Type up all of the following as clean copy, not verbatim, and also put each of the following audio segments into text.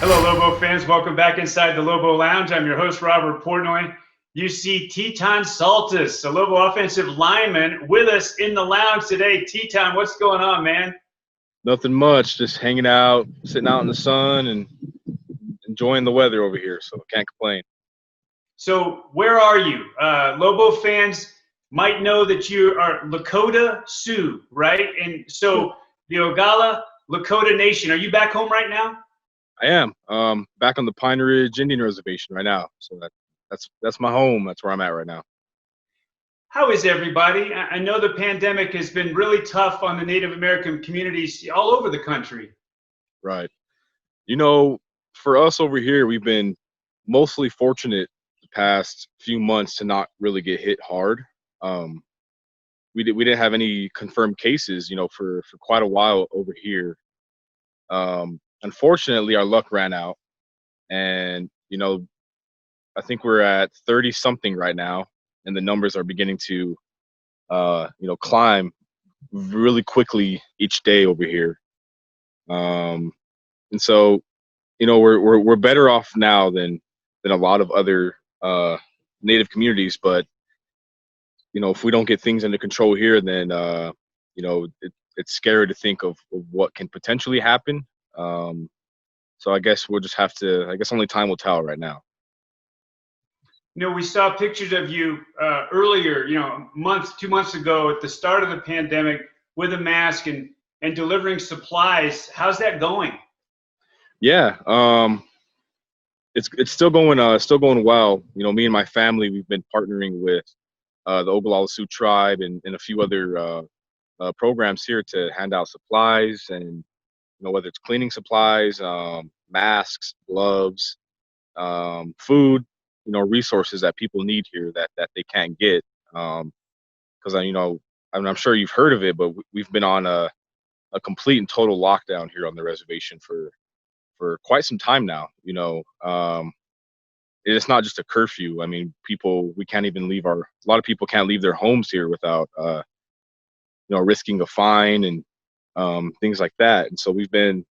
Hello, Lobo fans. Welcome back inside the Lobo Lounge. I'm your host, Robert Portnoy. You see Teton Saltis, a Lobo offensive lineman, with us in the lounge today. Teton, what's going on, man? Nothing much, just hanging out, sitting out in the sun, and enjoying the weather over here. So can't complain. So, where are you? Lobo fans might know that you are Lakota Sioux, right? And so, the Ogala Lakota Nation. Are you back home right now? I am back on the Pine Ridge Indian Reservation right now. So that's my home. That's where I'm at right now. How is everybody? I know the pandemic has been really tough on the Native American communities all over the country. Right. You know, for us over here, we've been mostly fortunate the past few months to not really get hit hard. Um, we didn't have any confirmed cases, for quite a while over here. Unfortunately, our luck ran out, and I think we're at 30 something right now, and the numbers are beginning to, climb really quickly each day over here. And so, we're better off now than a lot of other native communities. But if we don't get things under control here, then it's scary to think of what can potentially happen. So I guess we'll just have to. I guess only time will tell right now. We saw pictures of you earlier, a month, 2 months ago at the start of the pandemic with a mask and delivering supplies. How's that going? Yeah, it's still going well. Me and my family, we've been partnering with the Ogallala Sioux tribe and a few other programs here to hand out supplies, and whether it's cleaning supplies, masks, gloves, food, resources that people need here that they can't get. Because I'm sure you've heard of it, but we've been on a complete and total lockdown here on the reservation for quite some time now. It's not just a curfew. I mean, we can't even a lot of people can't leave their homes here without risking a fine and things like that. And so we've been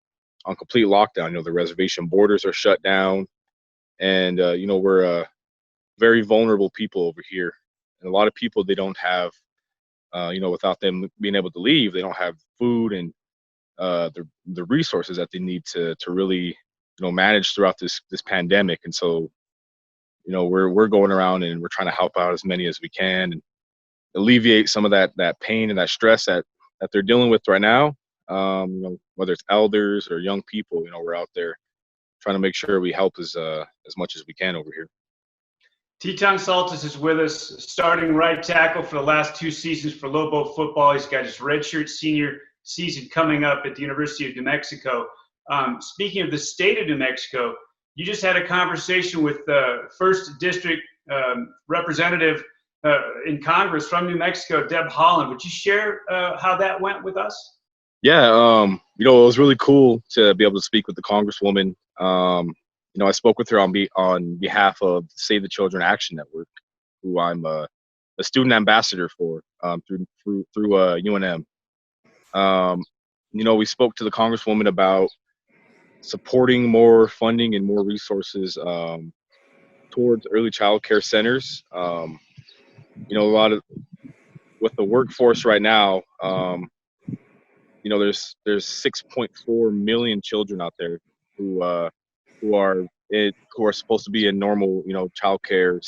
on complete lockdown. The reservation borders are shut down, and we're very vulnerable people over here. And a lot of people, they don't have, without them being able to leave, they don't have food and the resources that they need to really manage throughout this pandemic. And so we're going around and we're trying to help out as many as we can and alleviate some of that pain and that stress that they're dealing with right now. Whether it's elders or young people, we're out there trying to make sure we help as much as we can over here. Teton Saltis is with us, starting right tackle for the last 2 seasons for Lobo football. He's got his redshirt senior season coming up at the University of New Mexico. Speaking of the state of New Mexico, you just had a conversation with the first district representative in Congress from New Mexico, Deb Haaland. Would you share how that went with us? Yeah, it was really cool to be able to speak with the Congresswoman. I spoke with her on behalf of Save the Children Action Network, who I'm a student ambassador for through UNM. We spoke to the Congresswoman about supporting more funding and more resources towards early child care centers. A lot of with the workforce right now, there's 6.4 million children out there who are supposed to be in normal, child care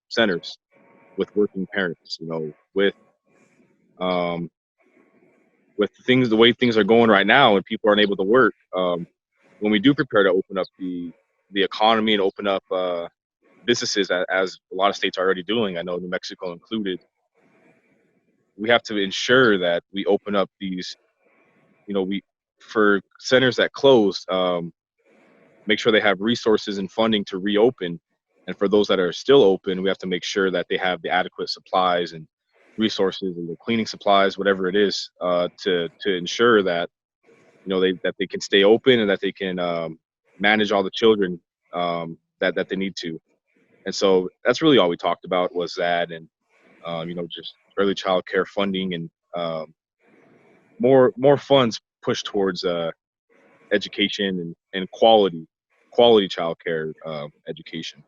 centers with working parents. With things the way things are going right now, and people aren't able to work. When we do prepare to open up the economy and open up businesses, as a lot of states are already doing, I know New Mexico included, we have to ensure that we open up these, for centers that closed, make sure they have resources and funding to reopen. And for those that are still open, we have to make sure that they have the adequate supplies and resources and the cleaning supplies, whatever it is, to ensure that they can stay open and that they can manage all the children that they need to. And so that's really all we talked about was that, and just early child care funding and more funds pushed towards education and quality quality childcare education.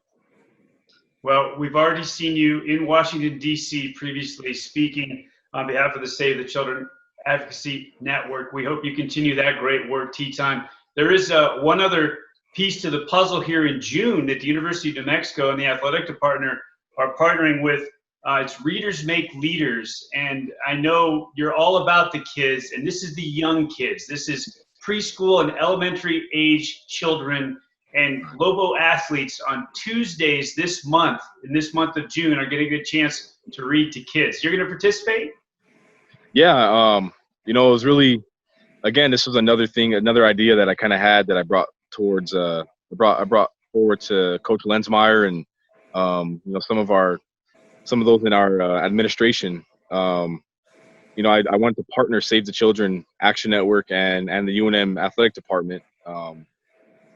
Well, we've already seen you in Washington, D.C. previously speaking on behalf of the Save the Children Advocacy Network. We hope you continue that great work, Teton. There is one other piece to the puzzle here in June that the University of New Mexico and the athletic department are partnering with. It's Readers Make Leaders. And I know you're all about the kids, and this is the young kids. This is preschool and elementary age children. And Lobo athletes on Tuesdays this month, in this month of June, are getting a good chance to read to kids. You're going to participate? Yeah, it was really, again, this was another idea that I kind of had that I brought towards, I brought forward to Coach Lensmeyer and, some of those in our administration. I wanted to partner Save the Children Action Network and the UNM athletic department.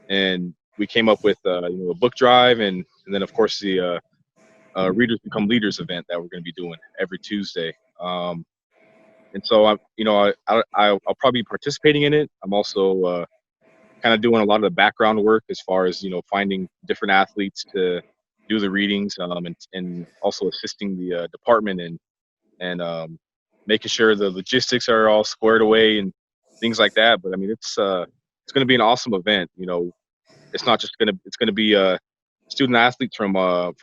And we came up with a book drive and then of course the Readers Become Leaders event that we're going to be doing every Tuesday. And so I'll probably be participating in it. I'm also kind of doing a lot of the background work as far as finding different athletes to do the readings, and also assisting the department and making sure the logistics are all squared away and things like that. But I mean, it's going to be an awesome event. It's not just it's going to be student athletes from all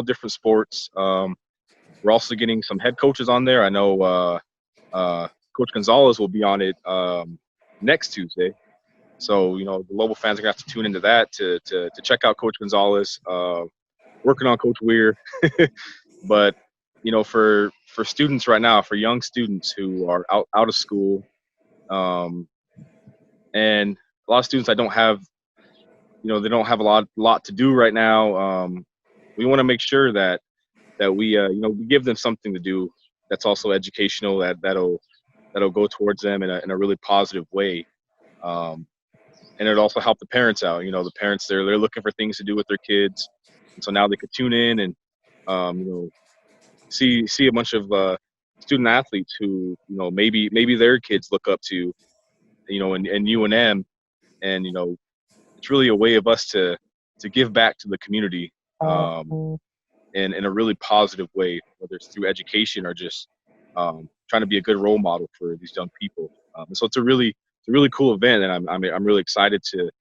different sports. We're also getting some head coaches on there. I know Coach Gonzalez will be on it next Tuesday. So, the Lobo fans are going to have to tune into that to check out Coach Gonzalez, working on Coach Weir. But, for students right now, for young students who are out of school, and a lot of students that don't have, they don't have a lot to do right now. We want to make sure that we we give them something to do that's also educational, that'll go towards them in a really positive way. And it'll also help the parents out. The parents, they're looking for things to do with their kids, and so now they could tune in and see a bunch of student athletes who maybe their kids look up to, and UNM, and it's really a way of us to give back to the community in a really positive way, whether it's through education or just trying to be a good role model for these young people. And so it's a really cool event, and I'm really excited to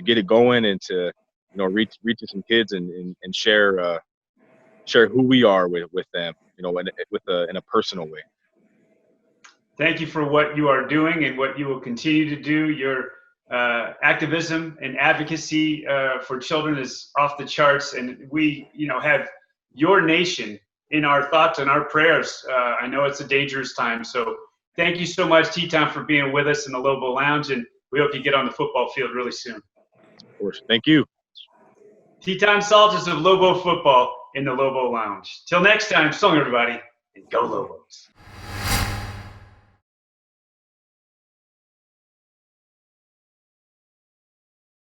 get it going and to reach to some kids and share who we are with them, in a personal way. Thank you for what you are doing and what you will continue to do. Your activism and advocacy for children is off the charts, and we have your nation in our thoughts and our prayers. I know it's a dangerous time, so thank you so much, Teton, for being with us in the Lobo Lounge, and we hope you get on the football field really soon. Of course. Thank you. Teton Saltis of Lobo Football in the Lobo Lounge. Till next time, so long, everybody, and go Lobos.